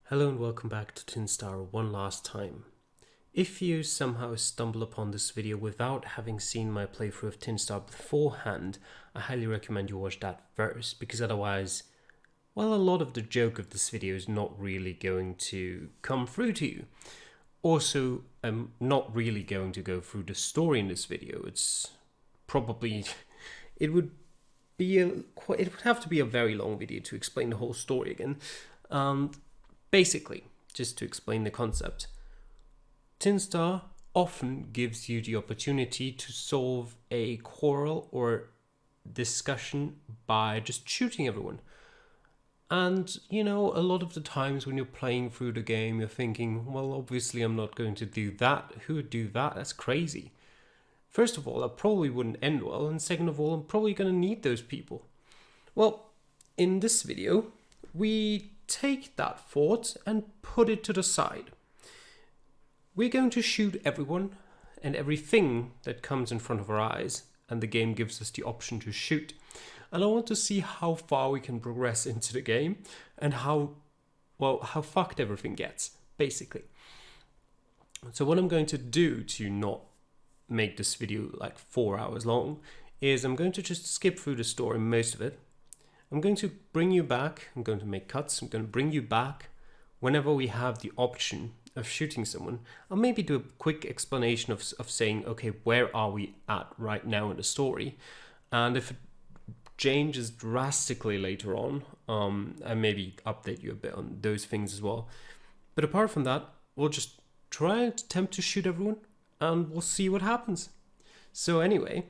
Hello and welcome back to Tin Star one last time. If you somehow stumble upon this video without having seen my playthrough of Tin Star beforehand, I highly recommend you watch that first, because otherwise, well, a lot of the joke of this video is not really going to come through to you. Also, I'm not really going to go through the story in this video. It's probably, it would have to be a very long video to explain the whole story again. Basically, just to explain the concept, Tin Star often gives you the opportunity to solve a quarrel or discussion by just shooting everyone. And, a lot of the times when you're playing through the game, you're thinking, well, obviously I'm not going to do that. Who would do that? That's crazy. First of all, that probably wouldn't end well, and second of all, I'm probably going to need those people. Well, in this video, we take that thought and put it to the side. We're going to shoot everyone and everything that comes in front of our eyes, and the game gives us the option to shoot. And I want to see how far we can progress into the game and how fucked everything gets, basically. So what I'm going to do to not make this video like 4 hours long is I'm going to just skip through the story, most of it. I'm going to bring you back, I'm going to make cuts, I'm going to bring you back whenever we have the option of shooting someone. I'll maybe do a quick explanation of saying, okay, where are we at right now in the story? And if it changes drastically later on, I maybe update you a bit on those things as well. But apart from that, we'll just try and attempt to shoot everyone, and we'll see what happens. So anyway,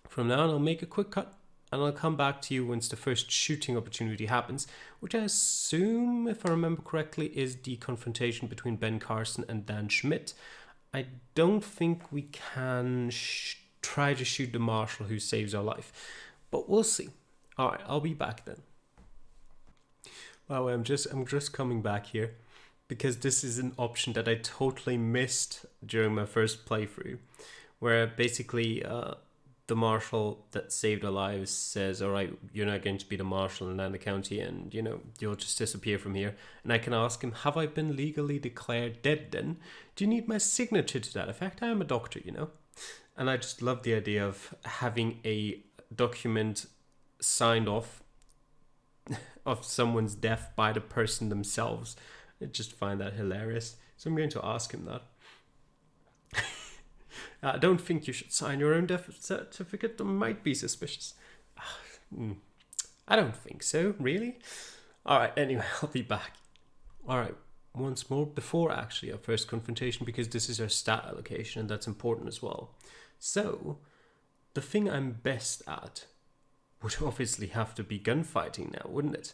from now on, I'll make a quick cut, and I'll come back to you once the first shooting opportunity happens, which I assume, if I remember correctly, is the confrontation between Ben Carson and Dan Schmidt. I don't think we can try to shoot the marshal who saves our life, but we'll see. Alright, I'll be back then. Wow, I'm just coming back here, because this is an option that I totally missed during my first playthrough, where basically the marshal that saved our lives says, all right, you're not going to be the marshal in Nanda County, and you'll just disappear from here. And I can ask him, have I been legally declared dead then? Do you need my signature to that effect? I am a doctor, And I just love the idea of having a document signed off of someone's death by the person themselves. I just find that hilarious. So I'm going to ask him that. I don't think you should sign your own death certificate. That might be suspicious. I don't think so, really. Alright, anyway, I'll be back. Alright, once more, before actually our first confrontation, because this is our stat allocation, and that's important as well. So, the thing I'm best at would obviously have to be gunfighting now, wouldn't it?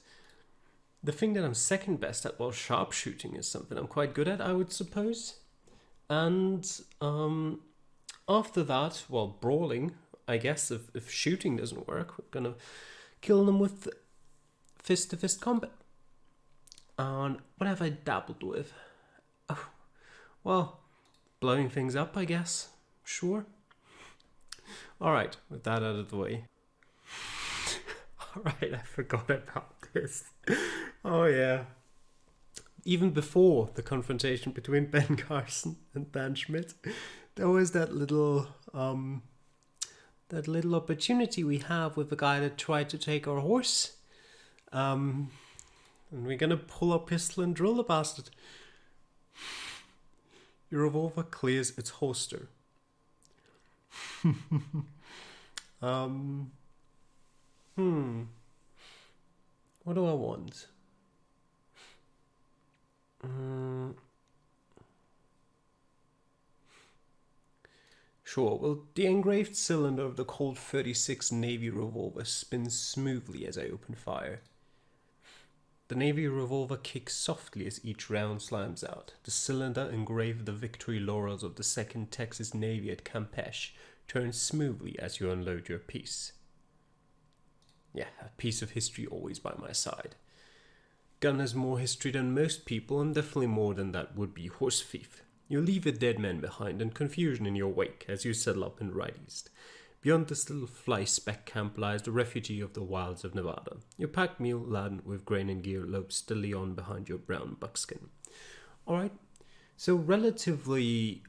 The thing that I'm second best at, well, sharpshooting is something I'm quite good at, I would suppose. And, after that, well, brawling, I guess, if shooting doesn't work, we're gonna kill them with fist-to-fist combat. And what have I dabbled with? Oh, well, blowing things up, I guess. Sure. Alright, with that out of the way. Alright, I forgot about this. Oh yeah. Even before the confrontation between Ben Carson and Dan Schmidt, there was that little opportunity we have with the guy that tried to take our horse. And we're gonna pull our pistol and drill the bastard. Your revolver clears its holster. What do I want? Sure, well, the engraved cylinder of the Colt 36 Navy revolver spins smoothly as I open fire. The Navy revolver kicks softly as each round slams out. The cylinder, engraved the victory laurels of the 2nd Texas Navy at Campeche, turns smoothly as you unload your piece. Yeah, a piece of history always by my side. Gun has more history than most people, and definitely more than that would-be horse thief. You leave a dead man behind and confusion in your wake as you settle up and ride east. Beyond this little fly speck camp lies the refugee of the wilds of Nevada. Your packed mule laden with grain and gear lopes steadily on behind your brown buckskin. Alright, so relatively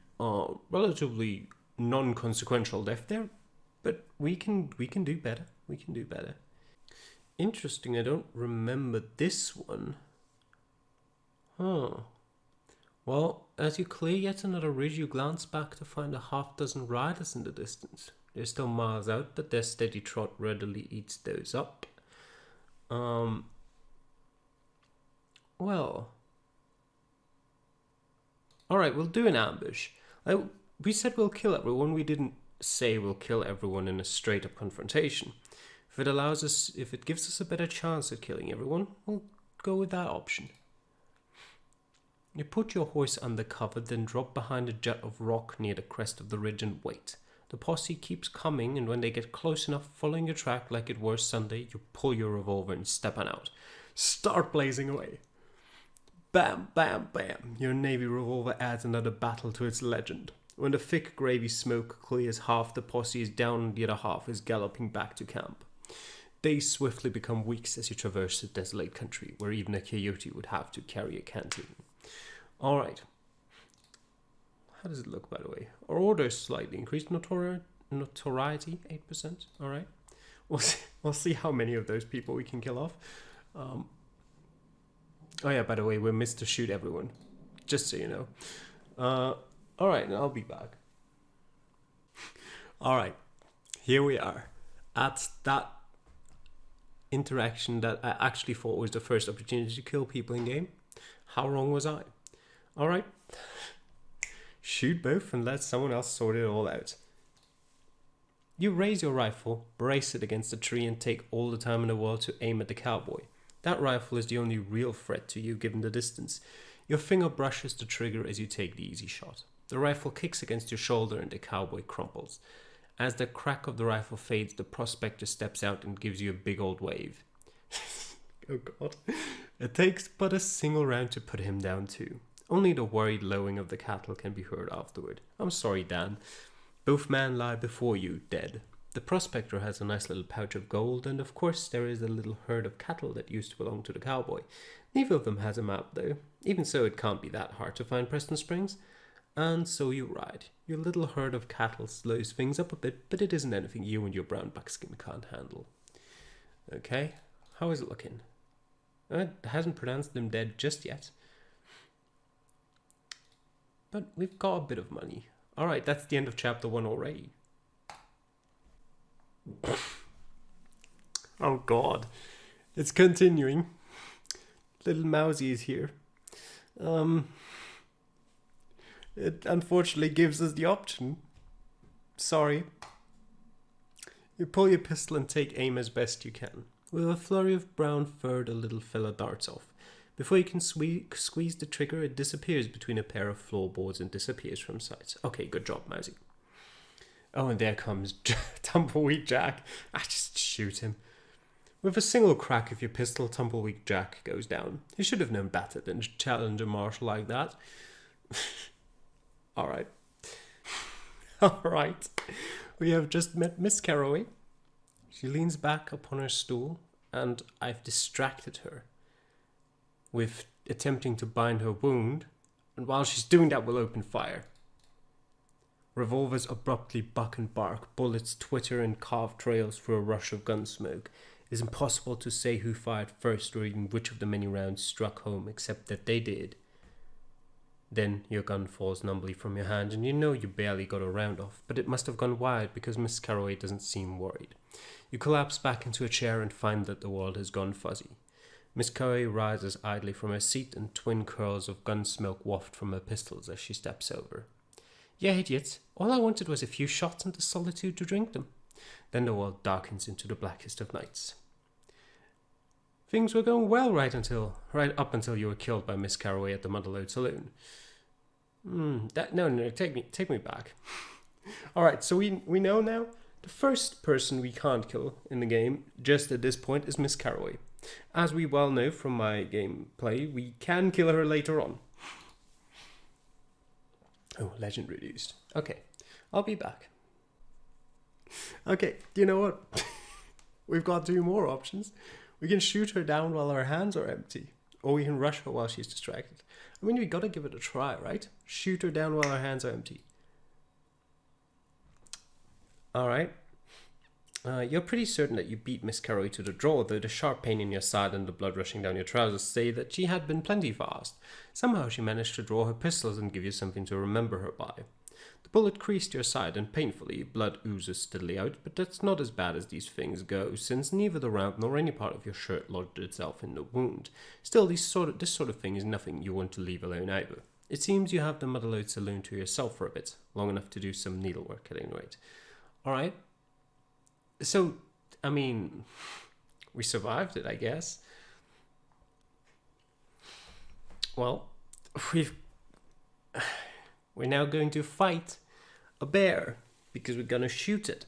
non-consequential death there, but we can do better. We can do better. Interesting, I don't remember this one. Huh. Well, as you clear yet another ridge, you glance back to find a half-dozen riders in the distance. They're still miles out, but their steady trot readily eats those up. Well. Alright, we'll do an ambush. We said we'll kill everyone. We didn't say we'll kill everyone in a straight-up confrontation. If it gives us a better chance at killing everyone, we'll go with that option. You put your horse under cover, then drop behind a jut of rock near the crest of the ridge and wait. The posse keeps coming, and when they get close enough, following your track like it were Sunday, you pull your revolver and step on out. Start blazing away. Bam, bam, bam. Your Navy revolver adds another battle to its legend. When the thick gravy smoke clears half, the posse is down and the other half is galloping back to camp. Days swiftly become weeks as you traverse the desolate country, where even a coyote would have to carry a canteen. Alright. How does it look, by the way? Our order is slightly increased. Notoriety, 8%. Alright. We'll see how many of those people we can kill off. Oh yeah, by the way, we're missed to shoot everyone. Just so you know. Alright, I'll be back. Alright. Here we are. At that interaction that I actually thought was the first opportunity to kill people in game. How wrong was I? Alright. Shoot both and let someone else sort it all out. You raise your rifle, brace it against a tree, and take all the time in the world to aim at the cowboy. That rifle is the only real threat to you given the distance. Your finger brushes the trigger as you take the easy shot. The rifle kicks against your shoulder and the cowboy crumples. As the crack of the rifle fades, the prospector steps out and gives you a big old wave. Oh god. It takes but a single round to put him down too. Only the worried lowing of the cattle can be heard afterward. I'm sorry, Dan. Both men lie before you, dead. The prospector has a nice little pouch of gold, and of course there is a little herd of cattle that used to belong to the cowboy. Neither of them has a map, though. Even so, it can't be that hard to find Preston Springs. And so you ride. Your little herd of cattle slows things up a bit, but it isn't anything you and your brown buckskin can't handle. Okay, how is it looking? It hasn't pronounced them dead just yet. But we've got a bit of money. Alright, that's the end of chapter 1 already. Oh god. It's continuing. Little Mousy is here. It unfortunately gives us the option. Sorry. You pull your pistol and take aim as best you can. With a flurry of brown fur, the little fella darts off. Before you can squeeze the trigger, it disappears between a pair of floorboards and disappears from sight. Okay, good job, Mousy. Oh, and there comes Tumbleweed Jack. Just shoot him. With a single crack of your pistol, Tumbleweed Jack goes down. You should have known better than to challenge a marshal like that. Alright. Alright. We have just met Miss Carroway. She leans back upon her stool, and I've distracted her with attempting to bind her wound, and while she's doing that, we'll open fire. Revolvers abruptly buck and bark, bullets twitter and carve trails through a rush of gun smoke. It is impossible to say who fired first or even which of the many rounds struck home, except that they did. Then your gun falls numbly from your hand, and you know you barely got a round off, but it must have gone wide because Miss Carroway doesn't seem worried. You collapse back into a chair and find that the world has gone fuzzy. Miss Carroway rises idly from her seat, and twin curls of gun smoke waft from her pistols as she steps over. Yeah, idiot. All I wanted was a few shots and the solitude to drink them. Then the world darkens into the blackest of nights. Things were going well right up until you were killed by Miss Carroway at the Motherlode Saloon. No, take me back. Alright, so we know now the first person we can't kill in the game, just at this point, is Miss Carroway. As we well know from my gameplay, we can kill her later on. Oh, legend reduced. Okay, I'll be back. Okay, you know what? We've got two more options. We can shoot her down while our hands are empty, or we can rush her while she's distracted. I mean, we gotta give it a try, right? Shoot her down while our hands are empty. Alright. You're pretty certain that you beat Miss Carroy to the draw, though the sharp pain in your side and the blood rushing down your trousers say that she had been plenty fast. Somehow she managed to draw her pistols and give you something to remember her by. The bullet creased your side, and painfully, blood oozes steadily out, but that's not as bad as these things go, since neither the round nor any part of your shirt lodged itself in the wound. Still, this sort of thing is nothing you want to leave alone either. It seems you have the Motherlode Saloon to yourself for a bit, long enough to do some needlework at any rate. Alright. So, I mean, we survived it, I guess. Well, we're now going to fight a bear, because we're gonna shoot it.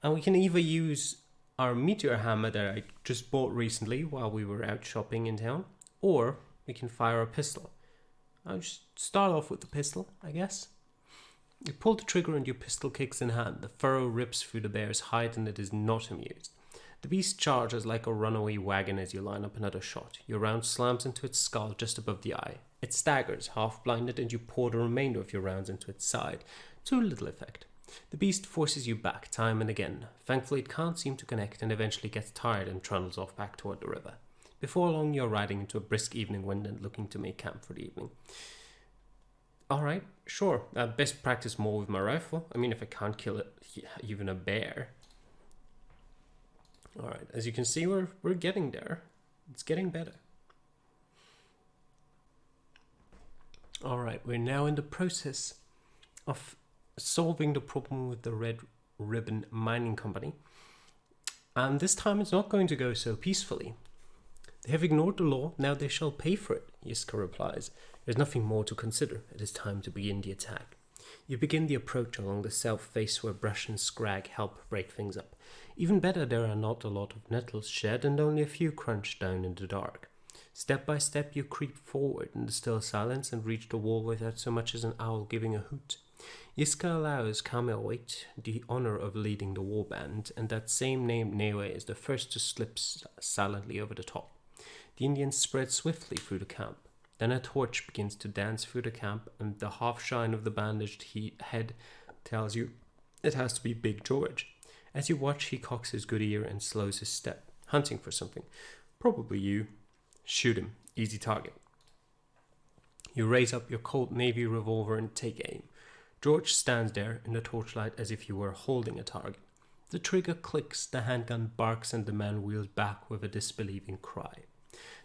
And we can either use our meteor hammer that I just bought recently while we were out shopping in town, or we can fire a pistol. I'll just start off with the pistol, I guess. You pull the trigger and your pistol kicks in hand. The furrow rips through the bear's hide and it is not amused. The beast charges like a runaway wagon as you line up another shot. Your round slams into its skull just above the eye. It staggers, half blinded, and you pour the remainder of your rounds into its side. To little effect. The beast forces you back time and again. Thankfully it can't seem to connect and eventually gets tired and trundles off back toward the river. Before long you're riding into a brisk evening wind and looking to make camp for the evening. Alright, sure. Best practice more with my rifle. I mean, if I can't kill it, even a bear. Alright, as you can see, we're getting there. It's getting better. Alright, we're now in the process of solving the problem with the Red Ribbon Mining Company. And this time it's not going to go so peacefully. They have ignored the law, now they shall pay for it, Yiska replies. There's nothing more to consider. It is time to begin the attack. You begin the approach along the south face where brush and scrag help break things up. Even better, there are not a lot of nettles shed and only a few crunched down in the dark. Step by step you creep forward in the still silence and reach the wall without so much as an owl giving a hoot. Yiska allows Kamilwait the honor of leading the warband, and that same named Newe is the first to slip silently over the top. The Indians spread swiftly through the camp. Then a torch begins to dance through the camp, and the half-shine of the bandaged head tells you it has to be Big George. As you watch, he cocks his good ear and slows his step, hunting for something. Probably you. Shoot him. Easy target. You raise up your Colt Navy revolver and take aim. George stands there in the torchlight as if you were holding a target. The trigger clicks, the handgun barks, and the man wheels back with a disbelieving cry.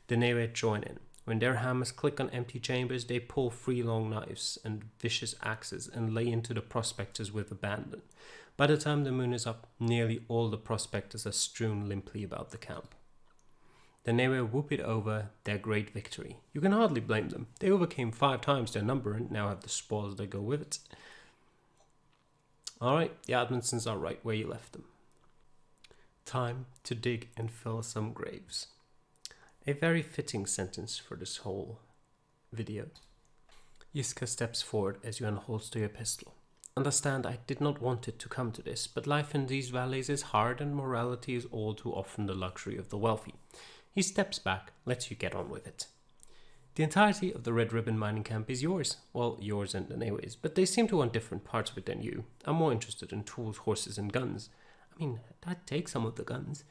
The Newe join in. When their hammers click on empty chambers, they pull 3 long knives and vicious axes and lay into the prospectors with abandon. By the time the moon is up, nearly all the prospectors are strewn limply about the camp. The Newe whoop it over their great victory. You can hardly blame them. They overcame 5 times their number and now have the spoils that go with it. Alright, the Admondsons are right where you left them. Time to dig and fill some graves. A very fitting sentence for this whole video. Yiska steps forward as you unholster your pistol. Understand, I did not want it to come to this, but life in these valleys is hard and morality is all too often the luxury of the wealthy. He steps back, lets you get on with it. The entirety of the Red Ribbon mining camp is yours. Well, yours and the Newe's, but they seem to want different parts of it than you. I'm more interested in tools, horses, and guns. I mean, I'd take some of the guns.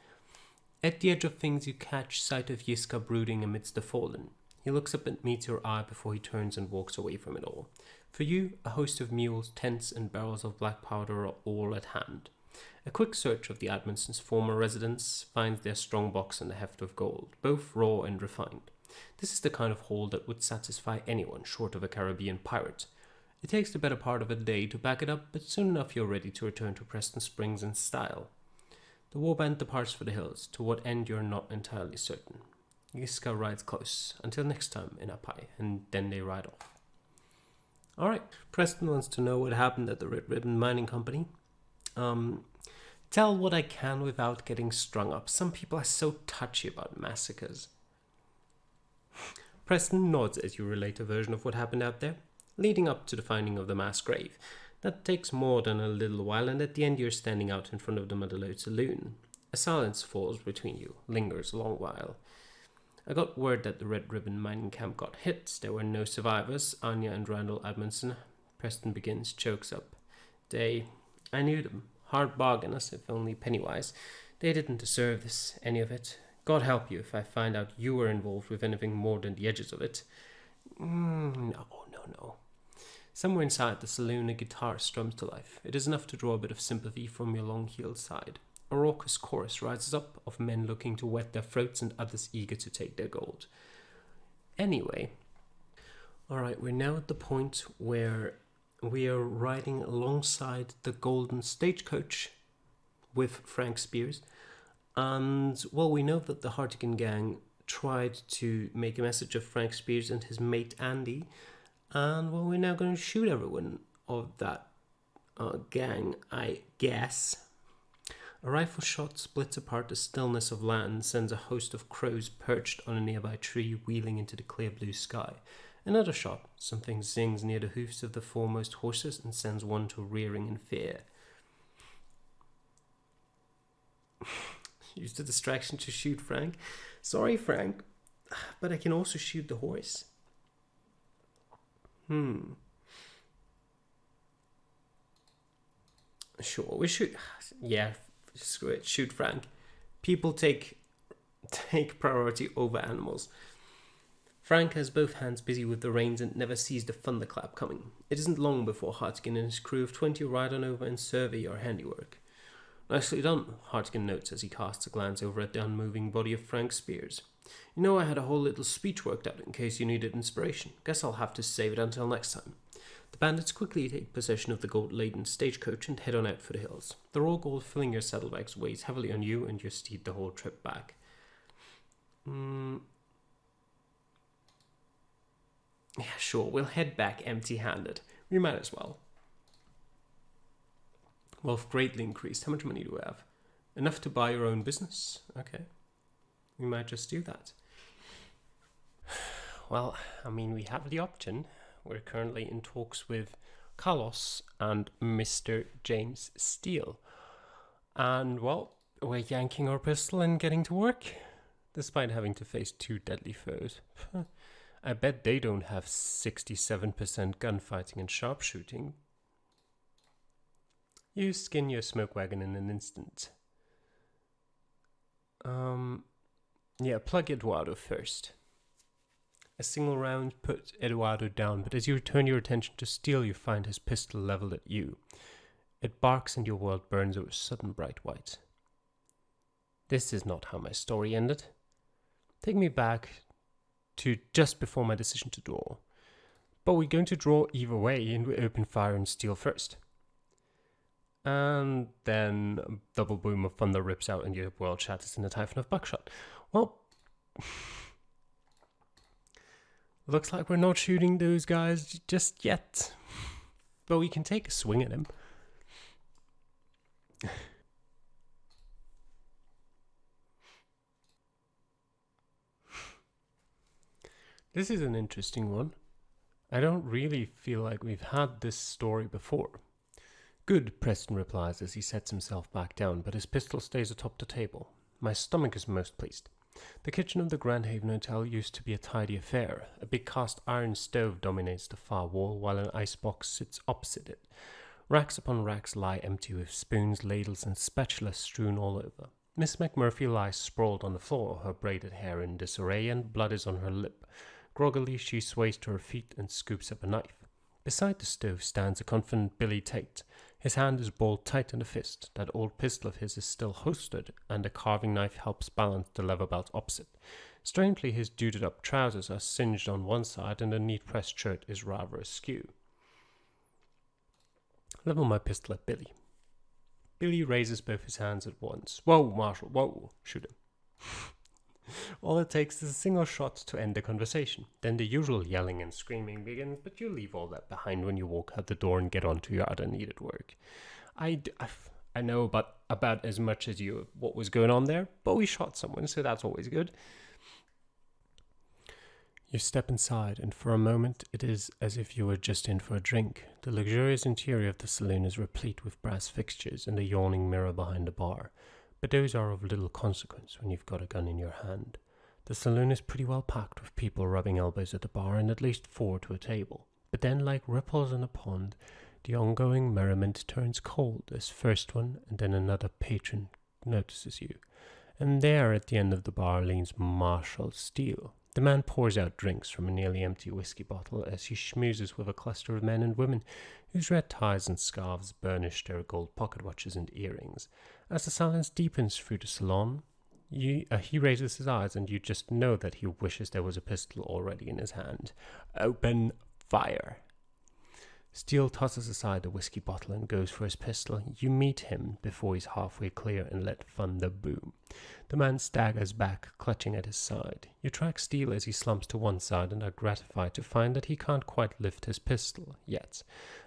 At the edge of things, you catch sight of Yiska brooding amidst the fallen. He looks up and meets your eye before he turns and walks away from it all. For you, a host of mules, tents, and barrels of black powder are all at hand. A quick search of the Admondsons' former residence finds their strong box and a heft of gold, both raw and refined. This is the kind of haul that would satisfy anyone short of a Caribbean pirate. It takes the better part of a day to back it up, but soon enough you're ready to return to Preston Springs in style. The warband departs for the hills, to what end you're not entirely certain. Yiska rides close, until next time in Apai, and then they ride off. Alright, Preston wants to know what happened at the Red Ribbon Mining Company. Tell what I can without getting strung up. Some people are so touchy about massacres. Preston nods as you relate a version of what happened out there. Leading up to the finding of the mass grave, That takes more than a little while, and at the end you're standing out in front of the Motherlode saloon. A silence falls between you, lingers a long while. I got word that the Red Ribbon mining camp got hit. There were no survivors. Anya and Randall Edmondson. Preston begins, chokes up. I knew them. Hard bargainers, if only pennywise. They didn't deserve this, any of it. God help you if I find out you were involved with anything more than the edges of it. No. Somewhere inside the saloon a guitar strums to life. It is enough to draw a bit of sympathy from your long-heeled side. A raucous chorus rises up of men looking to wet their throats and others eager to take their gold. Anyway, alright, we're now at the point where we are riding alongside the Golden Stagecoach with Frank Spears. And, well, we know that the Hartigan gang tried to make a message of Frank Spears and his mate Andy. And, well, we're now going to shoot everyone of that gang, I guess. A rifle shot splits apart the stillness of land, sends a host of crows perched on a nearby tree wheeling into the clear blue sky. Another shot, something zings near the hoofs of the foremost horses and sends one to rearing in fear. Use the distraction to shoot Frank. Sorry, Frank, but I can also shoot the horse. Sure, we shoot. Yeah, screw it. Shoot Frank. People take priority over animals. Frank has both hands busy with the reins and never sees the thunderclap coming. It isn't long before Hartigan and his crew of 20 ride on over and survey your handiwork. Nicely done, Hartigan notes as he casts a glance over at the unmoving body of Frank Spears. You know, I had a whole little speech worked out in case you needed inspiration. Guess I'll have to save it until next time. The bandits quickly take possession of the gold-laden stagecoach and head on out for the hills. The raw gold filling your saddlebags weighs heavily on you and your steed the whole trip back. Yeah, sure, we'll head back empty-handed. We might as well. Wealth greatly increased. How much money do we have? Enough to buy your own business? Okay. We might just do that. Well, I mean, we have the option. We're currently in talks with Carlos and Mr. James Steele. And, well, we're yanking our pistol and getting to work, despite having to face two deadly foes. I bet they don't have 67% gunfighting and sharpshooting. You skin your smoke wagon in an instant. Yeah, plug Eduardo first. A single round put Eduardo down, but as you turn your attention to Steele, you find his pistol leveled at you. It barks and your world burns with sudden bright white. This is not how my story ended. Take me back to just before my decision to draw. But we're going to draw either way, and we open fire on Steele first. And then a double boom of thunder rips out and your world shatters in a typhon of buckshot. Well, looks like we're not shooting those guys just yet. But we can take a swing at him. This is an interesting one. I don't really feel like we've had this story before. Good, Preston replies as he sets himself back down, but his pistol stays atop the table. My stomach is most pleased. The kitchen of the Grand Haven Hotel used to be a tidy affair. A big cast iron stove dominates the far wall, while an icebox sits opposite it. Racks upon racks lie empty with spoons, ladles, and spatulas strewn all over. Miss McMurphy lies sprawled on the floor, her braided hair in disarray, and blood is on her lip. Groggily, she sways to her feet and scoops up a knife. Beside the stove stands a confident Billy Tate. His hand is balled tight in a fist. That old pistol of his is still holstered, and a carving knife helps balance the leather belt opposite. Strangely, his duded-up trousers are singed on one side, and the neat-pressed shirt is rather askew. Level my pistol at Billy. Billy raises both his hands at once. Whoa, Marshal, whoa, shoot him. All it takes is a single shot to end the conversation. Then the usual yelling and screaming begins, but you leave all that behind when you walk out the door and get on to your other needed work. I know about as much as you what was going on there, but we shot someone, so that's always good. You step inside, and for a moment it is as if you were just in for a drink. The luxurious interior of the saloon is replete with brass fixtures and a yawning mirror behind the bar, but those are of little consequence when you've got a gun in your hand. The saloon is pretty well packed with people rubbing elbows at the bar and at least 4 to a table. But then, like ripples in a pond, the ongoing merriment turns cold as first one and then another patron notices you. And there at the end of the bar leans Marshall Steele. The man pours out drinks from a nearly empty whiskey bottle as he schmoozes with a cluster of men and women whose red ties and scarves burnish their gold pocket watches and earrings. As the silence deepens through the salon, he raises his eyes and you just know that he wishes there was a pistol already in his hand. Open fire. Steele tosses aside the whiskey bottle and goes for his pistol. You meet him before he's halfway clear and let thunder boom. The man staggers back, clutching at his side. You track Steele as he slumps to one side and are gratified to find that he can't quite lift his pistol yet.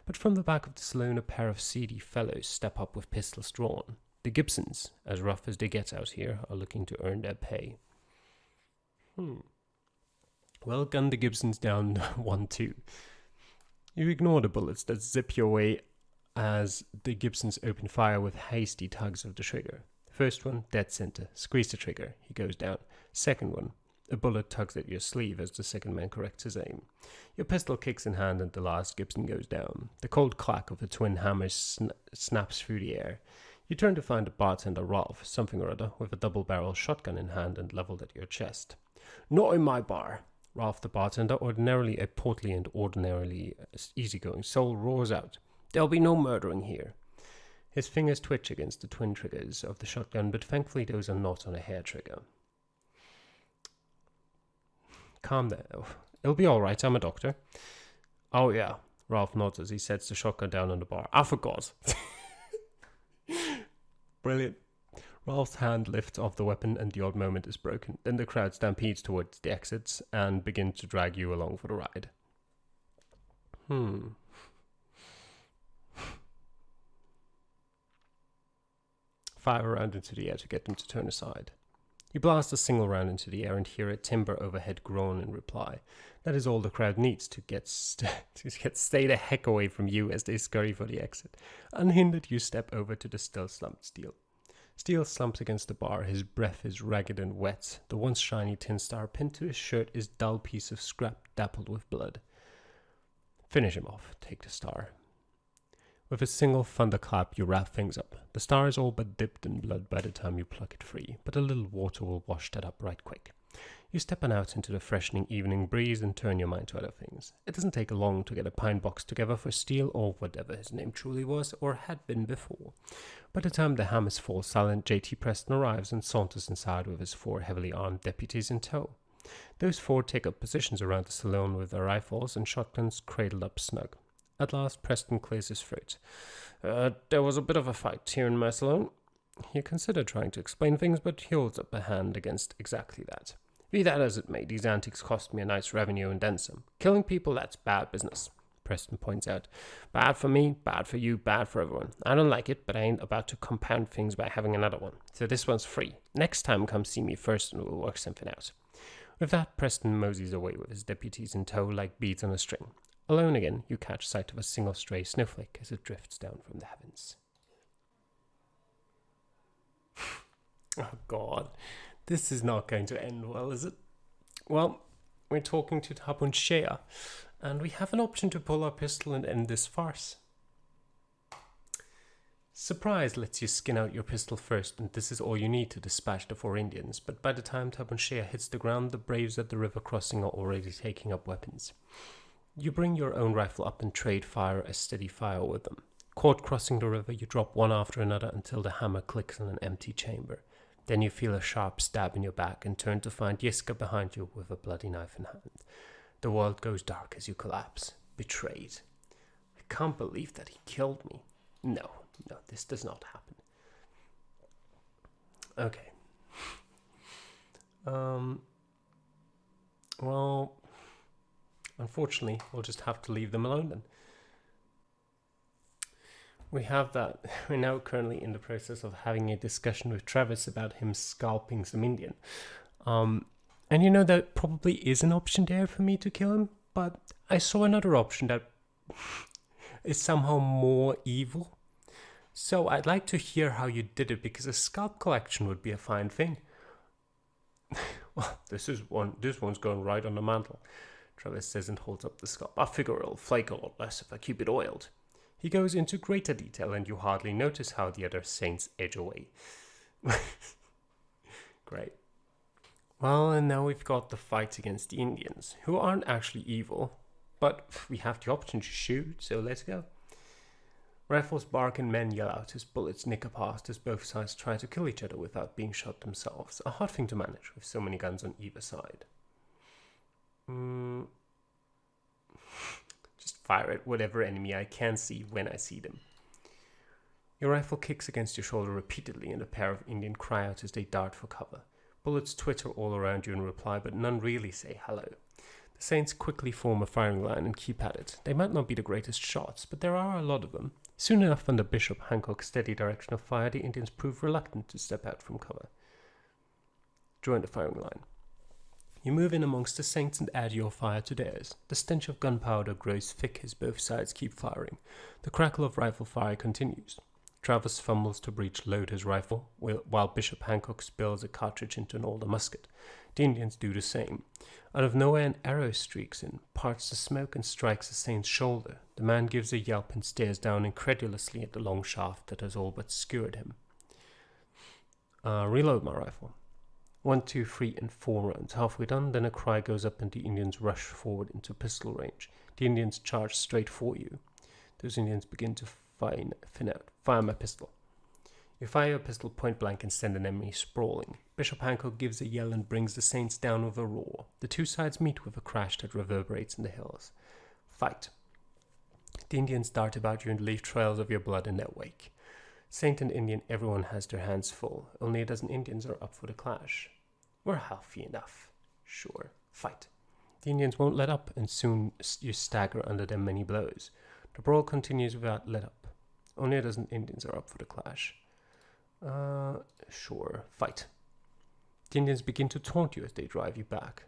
But from the back of the saloon, a pair of seedy fellows step up with pistols drawn. The Gibsons, as rough as they get out here, are looking to earn their pay. Well, gun the Gibsons down 1-2. You ignore the bullets that zip your way as the Gibsons open fire with hasty tugs of the trigger. First one, dead center. Squeeze the trigger. He goes down. Second one, a bullet tugs at your sleeve as the second man corrects his aim. Your pistol kicks in hand and the last Gibson goes down. The cold clack of the twin hammers snaps through the air. You turn to find the bartender Rolf, something or other, with a double-barrel shotgun in hand and leveled at your chest. Not in my bar. Rolf, the bartender, ordinarily a portly and ordinarily easygoing soul, roars out. There'll be no murdering here. His fingers twitch against the twin triggers of the shotgun, but thankfully those are not on a hair trigger. Calm down. It'll be all right, I'm a doctor. Oh yeah, Rolf nods as he sets the shotgun down on the bar. I forgot. Brilliant. Rolf's hand lifts off the weapon and the odd moment is broken. Then the crowd stampedes towards the exits and begins to drag you along for the ride. Fire a round into the air to get them to turn aside. You blast a single round into the air and hear a timber overhead groan in reply. That is all the crowd needs to get stay the heck away from you as they scurry for the exit. Unhindered, you step over to the still slumped Steele. Steele slumps against the bar. His breath is ragged and wet. The once shiny tin star pinned to his shirt is a dull piece of scrap dappled with blood. Finish him off. Take the star. With a single thunderclap, you wrap things up. The star is all but dipped in blood by the time you pluck it free, but a little water will wash that up right quick. You step on out into the freshening evening breeze and turn your mind to other things. It doesn't take long to get a pine box together for Steele or whatever his name truly was or had been before. By the time the hammers fall silent, J.T. Preston arrives and saunters inside with his 4 heavily armed deputies in tow. Those 4 take up positions around the saloon with their rifles and shotguns cradled up snug. At last, Preston clears his throat. There was a bit of a fight here in my saloon. You consider trying to explain things, but he holds up a hand against exactly that. Be that as it may, these antics cost me a nice revenue and then some. Killing people, that's bad business, Preston points out. Bad for me, bad for you, bad for everyone. I don't like it, but I ain't about to compound things by having another one. So this one's free. Next time, come see me first and we'll work something out. With that, Preston moseys away with his deputies in tow like beads on a string. Alone again, you catch sight of a single stray snowflake as it drifts down from the heavens. Oh God, this is not going to end well, is it? Well, we're talking to Tabun Shea, and we have an option to pull our pistol and end this farce. Surprise lets you skin out your pistol first, and this is all you need to dispatch the 4 Indians, but by the time Tabun Shea hits the ground, the braves at the river crossing are already taking up weapons. You bring your own rifle up and trade fire a steady fire with them. Caught crossing the river, you drop one after another until the hammer clicks on an empty chamber. Then you feel a sharp stab in your back and turn to find Yiska behind you with a bloody knife in hand. The world goes dark as you collapse, betrayed. I can't believe that he killed me. No, this does not happen. Okay. Well, unfortunately, we'll just have to leave them alone then. We're now currently in the process of having a discussion with Travis about him scalping some Indian. And you know, there probably is an option there for me to kill him, but I saw another option that is somehow more evil. So I'd like to hear how you did it, because a scalp collection would be a fine thing. Well, this one's going right on the mantle. Travis says and holds up the scalp. I figure it'll flake a lot less if I keep it oiled. He goes into greater detail, and you hardly notice how the other saints edge away. Great. Well, and now we've got the fight against the Indians, who aren't actually evil, but we have the option to shoot, so let's go. Rifles bark and men yell out as bullets nick past as both sides try to kill each other without being shot themselves. A hard thing to manage with so many guns on either side. Just fire at whatever enemy I can see when I see them. Your rifle kicks against your shoulder repeatedly, and a pair of Indians cry out as they dart for cover. Bullets twitter all around you in reply, but none really say hello. The Saints quickly form a firing line and keep at it. They might not be the greatest shots, but there are a lot of them. Soon enough, under Bishop Hancock's steady direction of fire, the Indians prove reluctant to step out from cover. Join the firing line. You move in amongst the Saints and add your fire to theirs. The stench of gunpowder grows thick as both sides keep firing. The crackle of rifle fire continues. Travis fumbles to breech-load his rifle, while Bishop Hancock spills a cartridge into an older musket. The Indians do the same. Out of nowhere, an arrow streaks in, parts the smoke, and strikes the Saint's shoulder. The man gives a yelp and stares down incredulously at the long shaft that has all but skewered him. Reload my rifle. 1, 2, 3, and 4 rounds. Halfway done, then a cry goes up and the Indians rush forward into pistol range. The Indians charge straight for you. Those Indians begin to thin out. Fire my pistol. You fire your pistol point blank and send an enemy sprawling. Bishop Hancock gives a yell and brings the Saints down with a roar. The two sides meet with a crash that reverberates in the hills. Fight. The Indians dart about you and leave trails of your blood in their wake. Saint and Indian, everyone has their hands full. Only a dozen Indians are up for the clash. We're healthy enough. Sure. Fight. The Indians won't let up, and soon you stagger under their many blows. The brawl continues without let up. Only a dozen Indians are up for the clash. Sure. Fight. The Indians begin to taunt you as they drive you back.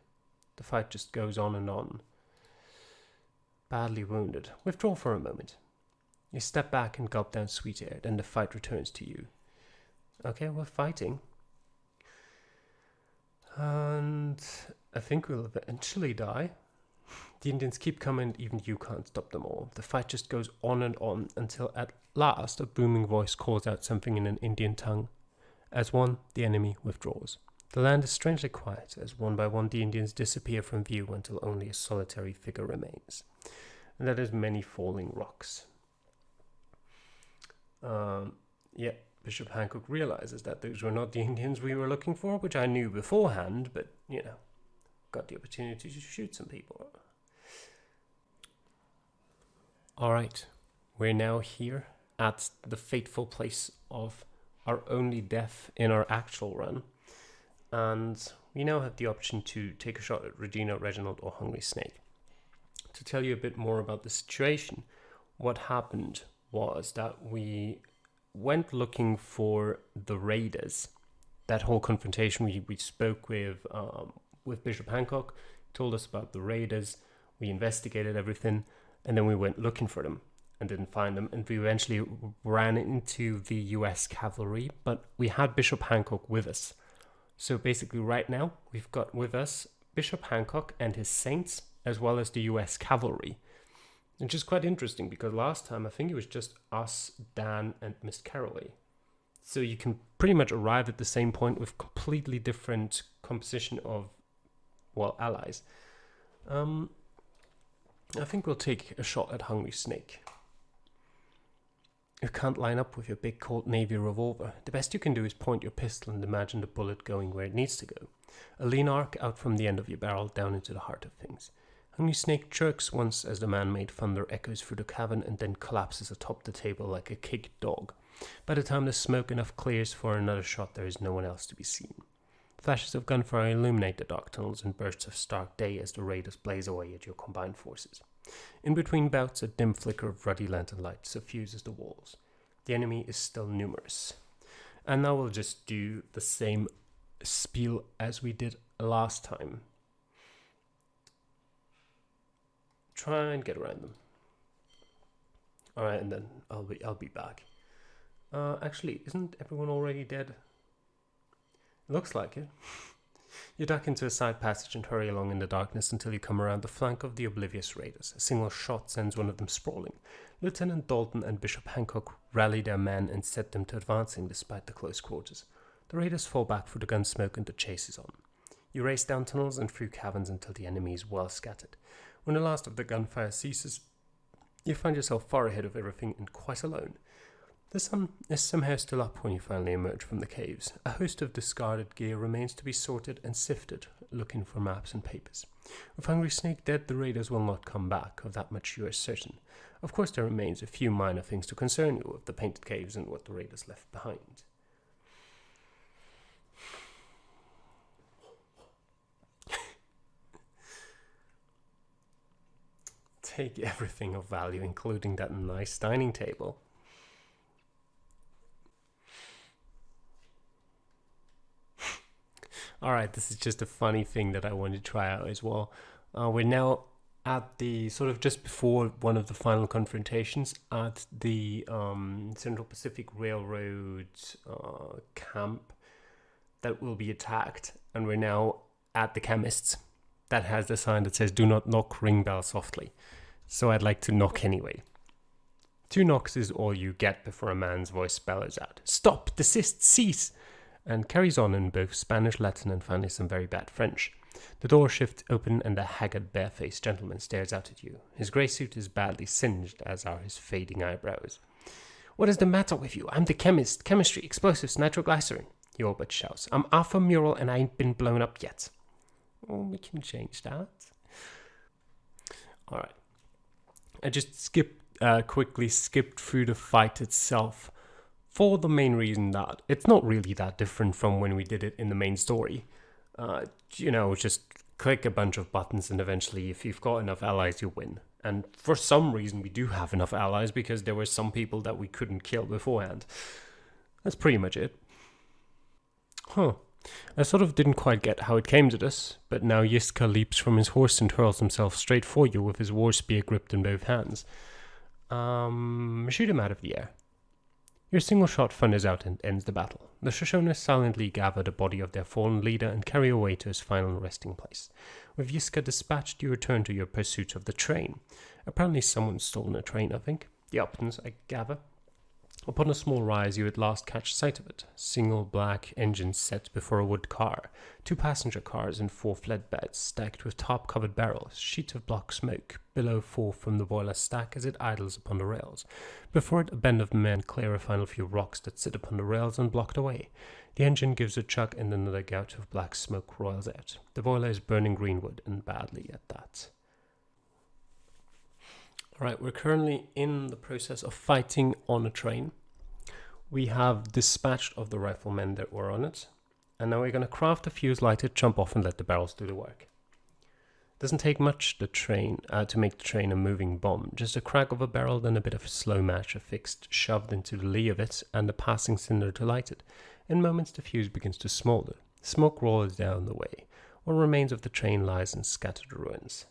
The fight just goes on and on. Badly wounded. Withdraw for a moment. You step back and gulp down sweet air, then the fight returns to you. Okay, we're fighting. And I think we'll eventually die. The Indians keep coming, even you can't stop them all. The fight just goes on and on until at last a booming voice calls out something in an Indian tongue. As one, the enemy withdraws. The land is strangely quiet as one by one the Indians disappear from view until only a solitary figure remains. And that is many falling rocks. Bishop Hancock realizes that those were not the Indians we were looking for, which I knew beforehand, but, got the opportunity to shoot some people. Alright, we're now here at the fateful place of our only death in our actual run, and we now have the option to take a shot at Regina, Reginald, or Hungry Snake. To tell you a bit more about the situation, what happened was that we went looking for the raiders. That whole confrontation, we spoke with Bishop Hancock, told us about the raiders, we investigated everything, and then we went looking for them and didn't find them, and we eventually ran into the US cavalry, but we had Bishop Hancock with us. So basically right now, we've got with us Bishop Hancock and his saints, as well as the US cavalry. Which is quite interesting, because last time I think it was just us, Dan, and Miss Carolee. So you can pretty much arrive at the same point with completely different composition of, allies. I think we'll take a shot at Hungry Snake. You can't line up with your big Colt Navy revolver. The best you can do is point your pistol and imagine the bullet going where it needs to go. A lean arc out from the end of your barrel down into the heart of things. Hungry Snake jerks once as the man-made thunder echoes through the cavern and then collapses atop the table like a kicked dog. By the time the smoke enough clears for another shot, there is no one else to be seen. Flashes of gunfire illuminate the dark tunnels and bursts of stark day as the raiders blaze away at your combined forces. In between bouts, a dim flicker of ruddy lantern light suffuses the walls. The enemy is still numerous. And now we'll just do the same spiel as we did last time. Try and get around them. Alright, and then I'll be back. Actually, isn't everyone already dead? It looks like it. You duck into a side passage and hurry along in the darkness until you come around the flank of the oblivious raiders. A single shot sends one of them sprawling. Lieutenant Dalton and Bishop Hancock rally their men and set them to advancing despite the close quarters. The raiders fall back for the gun smoke and the chase is on. You race down tunnels and through caverns until the enemy is well scattered. When the last of the gunfire ceases, you find yourself far ahead of everything and quite alone. The sun is somehow still up when you finally emerge from the caves. A host of discarded gear remains to be sorted and sifted, looking for maps and papers. With Hungry Snake dead, the raiders will not come back, of that much you are certain. Of course there remains a few minor things to concern you, of the painted caves and what the raiders left behind. Take everything of value, including that nice dining table. Alright, this is just a funny thing that I want to try out as well. We're now at the sort of just before one of the final confrontations at the Central Pacific Railroad camp that will be attacked, and we're now at the chemist's that has the sign that says "Do not knock, ring bell softly." So I'd like to knock anyway. 2 knocks is all you get before a man's voice bellows out, "Stop! Desist! Cease!" and carries on in both Spanish, Latin, and finally some very bad French. The door shifts open and a haggard, barefaced gentleman stares out at you. His grey suit is badly singed, as are his fading eyebrows. "What is the matter with you? I'm the chemist. Chemistry, explosives, nitroglycerin," he all but shouts. "I'm Arthur Murrell and I ain't been blown up yet." Oh, we can change that. Alright. I just quickly skipped through the fight itself for the main reason that it's not really that different from when we did it in the main story. Just click a bunch of buttons and eventually if you've got enough allies you win. And for some reason we do have enough allies because there were some people that we couldn't kill beforehand. That's pretty much it. I sort of didn't quite get how it came to this, but now Yiska leaps from his horse and hurls himself straight for you with his war spear gripped in both hands. Shoot him out of the air. Your single shot thunders out and ends the battle. The Shoshones silently gather the body of their fallen leader and carry away to his final resting place. With Yiska dispatched, you return to your pursuit of the train. Apparently someone's stolen a train, I think. The Uptons, I gather. Upon a small rise, you at last catch sight of it. Single black engine set before a wood car. 2 passenger cars and 4 flatbeds stacked with top-covered barrels. Sheets of black smoke billow forth from the boiler stack as it idles upon the rails. Before it, a band of men clear a final few rocks that sit upon the rails and block the way. The engine gives a chug and another gout of black smoke roils out. The boiler is burning greenwood, and badly at that. Alright, we're currently in the process of fighting on a train. We have dispatched of the riflemen that were on it. And now we're going to craft a fuse lighter, jump off and let the barrels do the work. It doesn't take much to make the train a moving bomb. Just a crack of a barrel, then a bit of a slow match affixed, shoved into the lee of it, and a passing cinder to light it. In moments the fuse begins to smoulder. Smoke rolls down the way. What remains of the train lies in scattered ruins.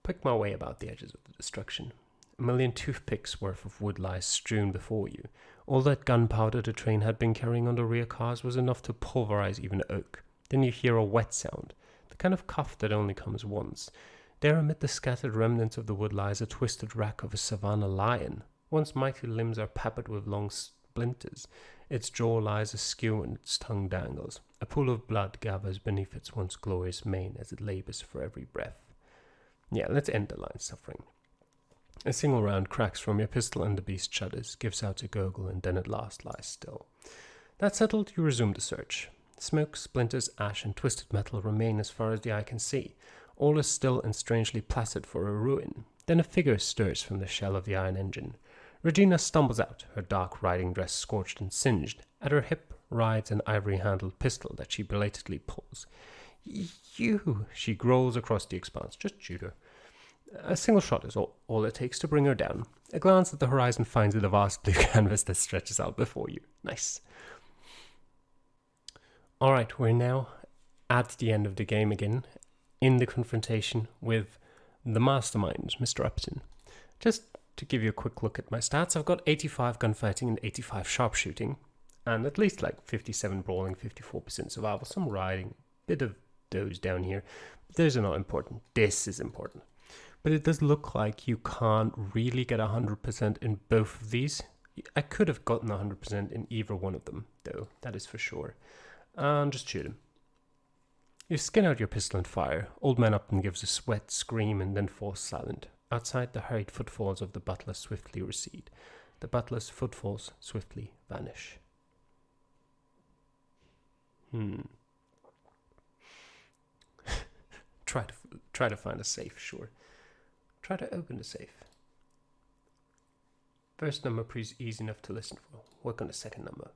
Pick my way about the edges of the destruction. 1,000,000 toothpicks worth of wood lies strewn before you. All that gunpowder the train had been carrying on the rear cars was enough to pulverize even oak. Then you hear a wet sound, the kind of cough that only comes once. There amid the scattered remnants of the wood lies a twisted rack of a savanna lion. One's mighty limbs are peppered with long splinters. Its jaw lies askew and its tongue dangles. A pool of blood gathers beneath its once glorious mane as it labors for every breath. Yeah, let's end the line suffering. A single round cracks from your pistol and the beast shudders, gives out a gurgle, and then at last lies still. That settled, you resume the search. Smoke, splinters, ash, and twisted metal remain as far as the eye can see. All is still and strangely placid for a ruin. Then a figure stirs from the shell of the iron engine. Regina stumbles out, her dark riding dress scorched and singed. At her hip rides an ivory-handled pistol that she belatedly pulls. "You," she growls across the expanse. "Just shoot her." A single shot is all it takes to bring her down. A glance at the horizon finds it a vast blue canvas that stretches out before you. Nice. Alright, we're now at the end of the game again, in the confrontation with the mastermind, Mr. Upton. Just to give you a quick look at my stats, I've got 85 gunfighting and 85 sharpshooting, and at least like 57 brawling, 54% survival, some riding, bit of those down here. But those are not important. This is important. But it does look like you can't really get 100% in both of these. I could have gotten 100% in either one of them, though, that is for sure. And just shoot him. You skin out your pistol and fire. Old Man Upton gives a sweat scream and then falls silent. Outside, the hurried footfalls of the butler swiftly recede. The butler's footfalls swiftly vanish. Try to find a safe, sure. Try to open the safe. First number proves easy enough to listen for. Work on the second number.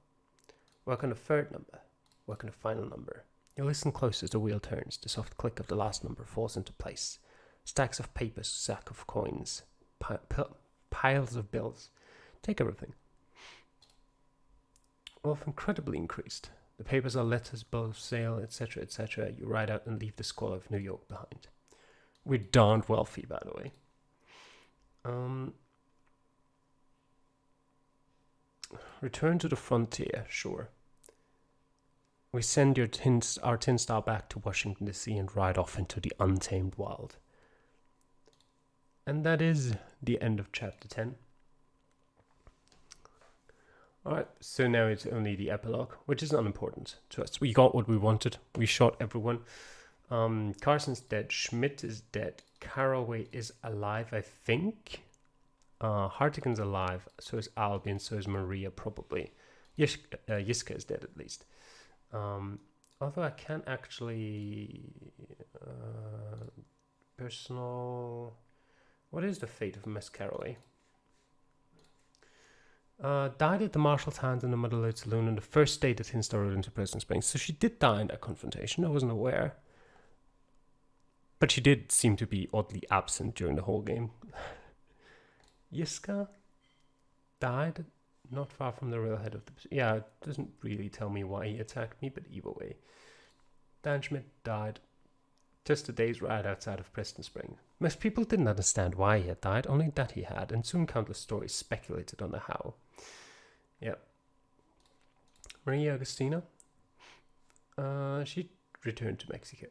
Work on the third number. Work on the final number. You listen close as the wheel turns. The soft click of the last number falls into place. Stacks of papers, sack of coins, piles of bills. Take everything. Wealth incredibly increased. The papers are letters, bills of sale, etc., etc. You ride out and leave the squalor of New York behind. We're darned wealthy, by the way. Return to the frontier, sure. We send our tin star back to Washington, D.C. and ride off into the untamed wild. And that is the end of chapter 10. Alright, so now it's only the epilogue, which is unimportant to us. We got what we wanted. We shot everyone. Carson's dead. Schmidt is dead. Caraway is alive, I think. Hartigan's alive. So is Albion. So is Maria, probably. Yiska is dead, at least. Although I can't actually... personal... What is the fate of Miss Caraway? Died at the marshal's hands in the Motherlode Saloon on the first day that Hinstar rode into Prison Springs. So she did die in that confrontation. I wasn't aware. But she did seem to be oddly absent during the whole game. Yiska died not far from the railhead of the... Yeah, it doesn't really tell me why he attacked me, but either way. Dan Schmidt died just a day's ride outside of Preston Springs. Most people didn't understand why he had died, only that he had, and soon countless stories speculated on the how. Yep. Maria Agustina? She returned to Mexico.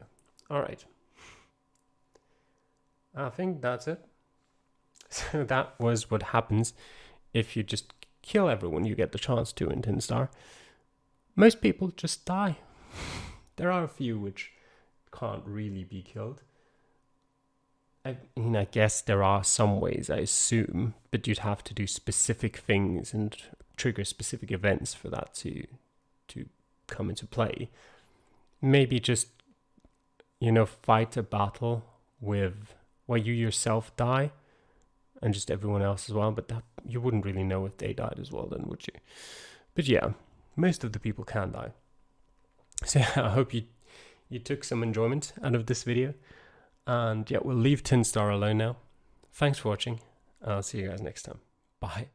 Alright. I think that's it. So that was what happens if you just kill everyone you get the chance to in Tin Star. Most people just die. There are a few which can't really be killed. I mean, I guess there are some ways, I assume, but you'd have to do specific things and trigger specific events for that to come into play. Maybe just, fight a battle where you yourself die and just everyone else as well, but that you wouldn't really know if they died as well then, would you? But yeah, most of the people can die. So I hope you took some enjoyment out of this video. And yeah, we'll leave Tin Star alone now. Thanks for watching. I'll see you guys next time. Bye.